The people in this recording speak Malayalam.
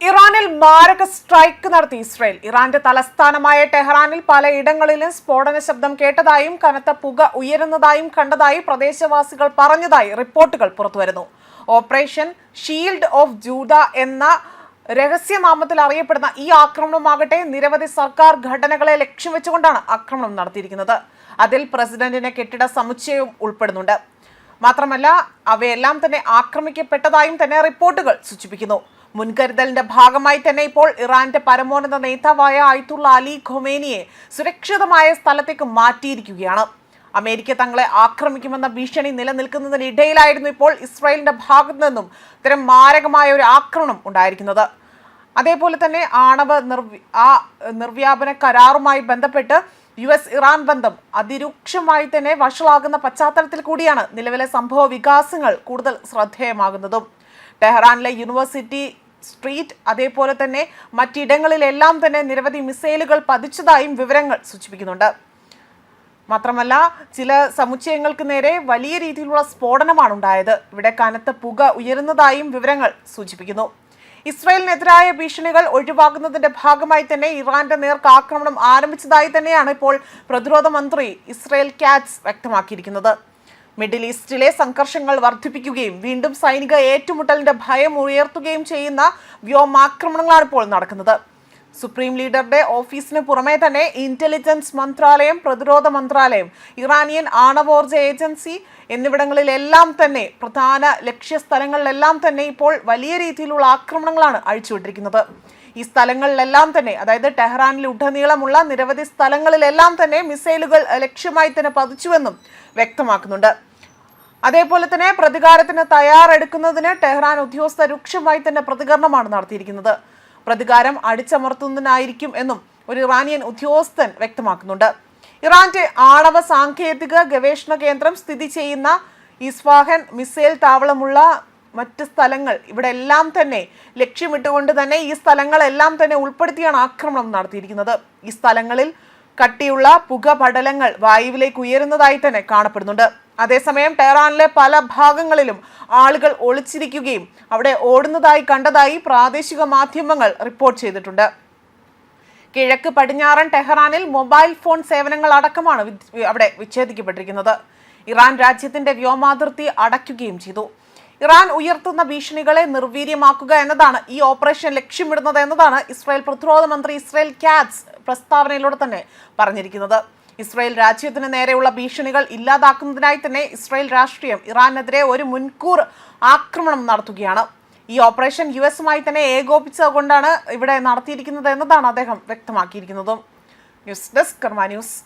ഇറാനിൽ മാരക സ്ട്രൈക്ക് നടത്തി ഇസ്രയേൽ. ഇറാന്റെ തലസ്ഥാനമായ ടെഹ്റാനിൽ പലയിടങ്ങളിലും സ്ഫോടന ശബ്ദം കേട്ടതായും കനത്ത പുക ഉയരുന്നതായും കണ്ടതായി പ്രദേശവാസികൾ പറഞ്ഞതായി റിപ്പോർട്ടുകൾ പുറത്തുവരുന്നു. ഓപ്പറേഷൻ ഷീൽഡ് ഓഫ് ജൂഡ എന്ന രഹസ്യനാമത്തിൽ അറിയപ്പെടുന്ന ഈ ആക്രമണമാകട്ടെ നിരവധി സർക്കാർ ഘടനകളെ ലക്ഷ്യം വെച്ചുകൊണ്ടാണ് ആക്രമണം നടത്തിയിരിക്കുന്നത്. അതിൽ പ്രസിഡന്റിന്റെ കെട്ടിട സമുച്ചയവും ഉൾപ്പെടുന്നുണ്ട്. മാത്രമല്ല അവയെല്ലാം തന്നെ ആക്രമിക്കപ്പെട്ടതായും തന്നെ റിപ്പോർട്ടുകൾ സൂചിപ്പിക്കുന്നു. മുൻകരുതലിന്റെ ഭാഗമായി തന്നെ ഇപ്പോൾ ഇറാന്റെ പരമോന്നത നേതാവായ അയത്തുള്ള അലി ഖൊമേനിയെ സുരക്ഷിതമായ സ്ഥലത്തേക്ക് മാറ്റിയിരിക്കുകയാണ്. അമേരിക്ക തങ്ങളെ ആക്രമിക്കുമെന്ന ഭീഷണി നിലനിൽക്കുന്നതിനിടയിലായിരുന്നു ഇപ്പോൾ ഇസ്രായേലിന്റെ ഭാഗത്തു നിന്നും ഇത്തരം മാരകമായ ഒരു ആക്രമണം ഉണ്ടായിരിക്കുന്നത്. അതേപോലെ തന്നെ ആണവ നിർവ്യാപന കരാറുമായി ബന്ധപ്പെട്ട് US-ഇറാൻ ബന്ധം അതിരൂക്ഷമായി തന്നെ വഷളാകുന്ന പശ്ചാത്തലത്തിൽ കൂടിയാണ് നിലവിലെ സംഭവ വികാസങ്ങൾ കൂടുതൽ ശ്രദ്ധേയമാകുന്നതും. ടെഹ്റാനിലെ യൂണിവേഴ്സിറ്റി സ്ട്രീറ്റ് അതേപോലെ തന്നെ മറ്റിടങ്ങളിലെല്ലാം തന്നെ നിരവധി മിസൈലുകൾ പതിച്ചതായും വിവരങ്ങൾ സൂചിപ്പിക്കുന്നുണ്ട്. മാത്രമല്ല ചില സമുച്ചയങ്ങൾക്ക് നേരെ വലിയ രീതിയിലുള്ള സ്ഫോടനമാണ് ഉണ്ടായത്. ഇവിടെ കനത്ത പുക ഉയരുന്നതായും വിവരങ്ങൾ സൂചിപ്പിക്കുന്നു. ഇസ്രായേലിനെതിരായ ഭീഷണികൾ ഒഴിവാക്കുന്നതിന്റെ ഭാഗമായി തന്നെ ഇറാന്റെ നേർക്ക് ആക്രമണം ആരംഭിച്ചതായി തന്നെയാണ് ഇപ്പോൾ പ്രതിരോധ മന്ത്രി ഇസ്രായേൽ കാറ്റ്സ് വ്യക്തമാക്കിയിരിക്കുന്നത്. മിഡിൽ ഈസ്റ്റിലെ സംഘർഷങ്ങൾ വർദ്ധിപ്പിക്കുകയും വീണ്ടും സൈനിക ഏറ്റുമുട്ടലിന്റെ ഭയം ഉയർത്തുകയും ചെയ്യുന്ന വ്യോമാക്രമണങ്ങളാണ് ഇപ്പോൾ നടക്കുന്നത്. സുപ്രീം ലീഡറുടെ ഓഫീസിന് പുറമെ തന്നെ ഇന്റലിജൻസ് മന്ത്രാലയം, പ്രതിരോധ മന്ത്രാലയം, ഇറാനിയൻ ആണവോർജ ഏജൻസി എന്നിവിടങ്ങളിലെല്ലാം തന്നെ പ്രധാന ലക്ഷ്യസ്ഥലങ്ങളിലെല്ലാം തന്നെ ഇപ്പോൾ വലിയ രീതിയിലുള്ള ആക്രമണങ്ങളാണ് അഴിച്ചുവിട്ടിരിക്കുന്നത്. ഈ സ്ഥലങ്ങളിലെല്ലാം തന്നെ അതായത് ടെഹ്റാനിൽ ഉടനീളമുള്ള നിരവധി സ്ഥലങ്ങളിലെല്ലാം തന്നെ മിസൈലുകൾ ലക്ഷ്യമായി തന്നെ പതിച്ചുവെന്നും വ്യക്തമാക്കുന്നുണ്ട്. അതേപോലെ തന്നെ പ്രതികാരത്തിന് തയ്യാറെടുക്കുന്നതിന് ടെഹ്റാൻ ഉദ്യോഗസ്ഥർ രൂക്ഷമായി തന്നെ പ്രതികരണമാണ് നടത്തിയിരിക്കുന്നത്. പ്രതികാരം അടിച്ചമർത്തുന്നതിനായിരിക്കും എന്നും ഒരു ഇറാനിയൻ ഉദ്യോഗസ്ഥൻ വ്യക്തമാക്കുന്നുണ്ട്. ഇറാന്റെ ആണവ സാങ്കേതിക ഗവേഷണ കേന്ദ്രം സ്ഥിതി ചെയ്യുന്ന ഇസ്ഫാഹാൻ മിസൈൽ താവളമുള്ള മറ്റ് സ്ഥലങ്ങൾ ഇവിടെ എല്ലാം തന്നെ ലക്ഷ്യമിട്ടുകൊണ്ട് തന്നെ ഈ സ്ഥലങ്ങളെല്ലാം തന്നെ ഉൾപ്പെടുത്തിയാണ് ആക്രമണം നടത്തിയിരിക്കുന്നത്. ഈ സ്ഥലങ്ങളിൽ കട്ടിയുള്ള പുകപടലങ്ങൾ വായുവിലേക്ക് ഉയരുന്നതായി തന്നെ കാണപ്പെടുന്നുണ്ട്. അതേസമയം ടെഹ്റാനിലെ പല ഭാഗങ്ങളിലും ആളുകൾ ഒളിച്ചിരിക്കുകയും അവിടെ ഓടുന്നതായി കണ്ടതായി പ്രാദേശിക മാധ്യമങ്ങൾ റിപ്പോർട്ട് ചെയ്തിട്ടുണ്ട്. കിഴക്ക് പടിഞ്ഞാറൻ ടെഹ്റാനിൽ മൊബൈൽ ഫോൺ സേവനങ്ങൾ അടക്കമാണ് അവിടെ വിച്ഛേദിക്കപ്പെട്ടിരിക്കുന്നത്. ഇറാൻ രാജ്യത്തിന്റെ വ്യോമാതിർത്തി അടയ്ക്കുകയും ചെയ്തു. ഇറാൻ ഉയർത്തുന്ന ഭീഷണികളെ നിർവീര്യമാക്കുക എന്നതാണ് ഈ ഓപ്പറേഷൻ ലക്ഷ്യമിടുന്നത് എന്നതാണ് ഇസ്രായേൽ പ്രതിരോധ മന്ത്രി ഇസ്രായേൽ കാറ്റ്സ് പ്രസ്താവനയിലൂടെ തന്നെ പറഞ്ഞിരിക്കുന്നത്. ഇസ്രായേൽ രാജ്യത്തിന് നേരെയുള്ള ഭീഷണികൾ ഇല്ലാതാക്കുന്നതിനായി തന്നെ ഇസ്രായേൽ രാഷ്ട്രീയം ഇറാനെതിരെ ഒരു മുൻകൂർ ആക്രമണം നടത്തുകയാണ്. ഈ ഓപ്പറേഷൻ US-മായി തന്നെ ഏകോപിച്ചതുകൊണ്ടാണ് ഇവിടെ നടത്തിയിരിക്കുന്നത് എന്നതാണ് അദ്ദേഹം വ്യക്തമാക്കിയിരിക്കുന്നതും. ന്യൂസ് ഡെസ്ക് കർമ്മ ന്യൂസ്.